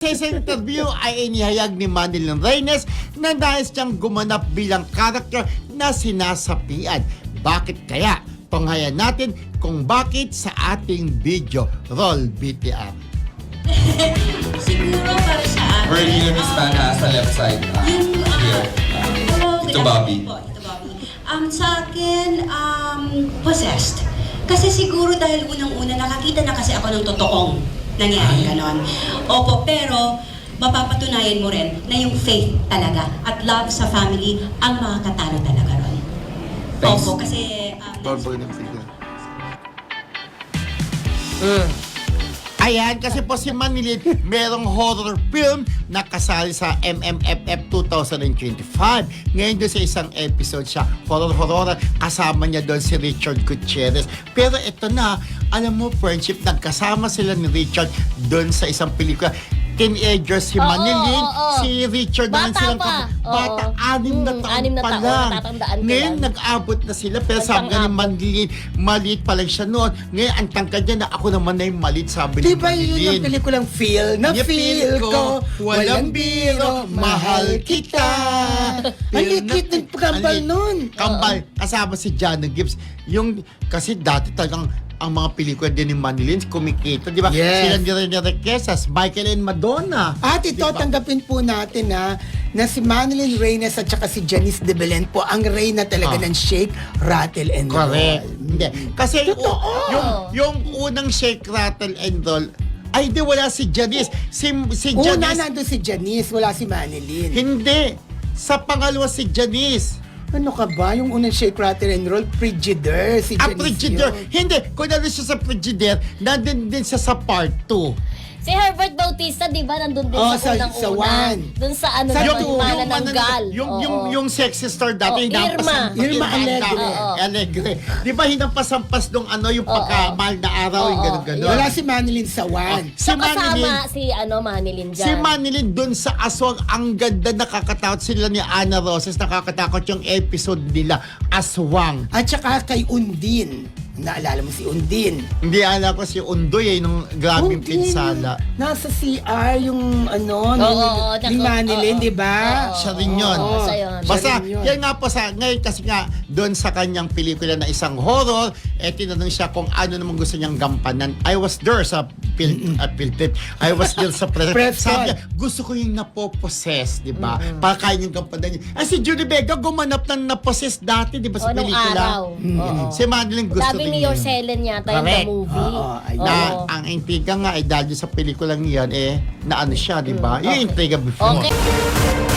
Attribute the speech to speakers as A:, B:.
A: Sa isang interview ay inihayag ni Manilyn Reynes na nais siyang gumanap bilang karakter na sinasapian. Bakit kaya? Tunghayan natin kung bakit sa ating video. Roll BTR.
B: Siguro para sa akin.
C: Where you Miss Mana sa left side.
B: Yung,
C: Here. Ito Bobby.
B: Ito Bobby. Sa akin, possessed. Kasi siguro dahil unang-una nakakita na kasi ako ng totoong nangyari ganon. Opo, pero mapapatunayan mo rin na yung faith talaga at love sa family ang makakatalo talaga ron.
C: Thanks.
B: Opo, kasi
A: Ayan, kasi po si Manilyn merong horror film na kasali sa MMFF 2025. Ngayon doon sa isang episode siya, horror, kasama niya doon si Richard Gutierrez. Pero ito na, alam mo, friendship, nagkasama sila ni Richard doon sa isang pelikula. Teenagers si Manilyn, si Richard naman
D: Bata
A: silang
D: pa.
A: bata, 6 na taon
D: 6 na
A: pa
D: taon,
A: lang.
D: natatandaan ko
A: Ngayon,
D: yan.
A: nag-abot na sila. Pero sabi nga ni Manilyn, maliit pa lang siya noon. Ngayon, ang tangkad niya na ako naman na yung maliit, sabi ni
E: Diba
A: Manilyn.
E: yun yung pelikulang feel na
A: Yung
E: feel ko, walang biro, mahal kita. Ang likit ng kambal nun.
A: Kambal, kasama si Jano Gibbs. Yung, kasi dati talagang ang mga pelikula din ni Manilyn, kumikita, di ba?
E: Yes.
A: Sila ni Rene Requesas, Michael and Madonna.
E: At ito,
A: Diba?
E: tanggapin po natin na si Manilyn Reynes at saka si Janice de Belen po ang reyna talaga ng Shake, Rattle and
A: Correct.
E: Roll.
A: Hindi. Kasi
E: Totoo.
A: yung unang Shake, Rattle and Roll, ay di wala si Janice. Si
E: Una
A: Janice,
E: nandun si Janice, wala si Manilyn.
A: hindi. Sa pangalawa si Janice.
E: Ano ka ba? Yung unang Shake, Rattle and Roll, Frigidaire, si Janice
A: Frigidaire.
E: yun.
A: Hindi. Kung nandun siya sa Frigidaire, nandun din siya sa part 2.
D: Si Herbert Bautista, di ba, nandun din
E: Oh,
D: sa
E: sa
D: unang-una.
E: one.
D: Dun sa ano
E: Sa
D: naman,
E: two.
D: Mana ng Gal.
A: Yung sexy star dati,
D: Oh,
A: hinampasan-
E: Irma Alegre.
A: Alegre. Di ba hinampasampas nung yung pagkamahal na araw, yung gano'n-gano'n.
E: Wala si Manilyn sa one.
A: Si
D: So, kasama
A: Manilyn,
D: si Manilyn dyan.
A: si Manilyn dun sa Aswang, ang ganda, nakakatakot sila ni Ana Roses, nakakatakot yung episode nila, Aswang.
E: At saka kay Undin. Naalala mo si Undin.
A: Hindi alam ko si Undoy nung grabing pinsala.
E: Nasa CR yung ni
D: naku,
E: Manilyn,
D: oo.
E: di ba?
A: Siya rin yun.
D: Oo, siya yun.
A: Basta,
E: Siya rin yun.
A: yan nga po ngayon kasi nga, doon sa kanyang pelikula na isang horror, tinanong siya kung ano naman gusto niyang gampanan. I was there sa film trip. I was there sa press.
E: Press
A: Sabi
E: con.
A: niya, gusto ko yung napopossess, di ba? Para kaya niyang gampanan niya. Si Julie Vega gumanap ng napossess dati, di ba, sa
D: nung
A: pelikula?
D: araw. Oo.
A: Si Madeline gusto
D: Sabi
A: rin
D: ni
A: yun.
D: Yorcelen yata yung the
A: Correct.
D: movie.
E: Oo, ayun.
A: Na
D: Oo.
A: ang intriga nga ay dahil sa pelikulang yan na ano siya, di ba? Yung intriga before.
D: Okay.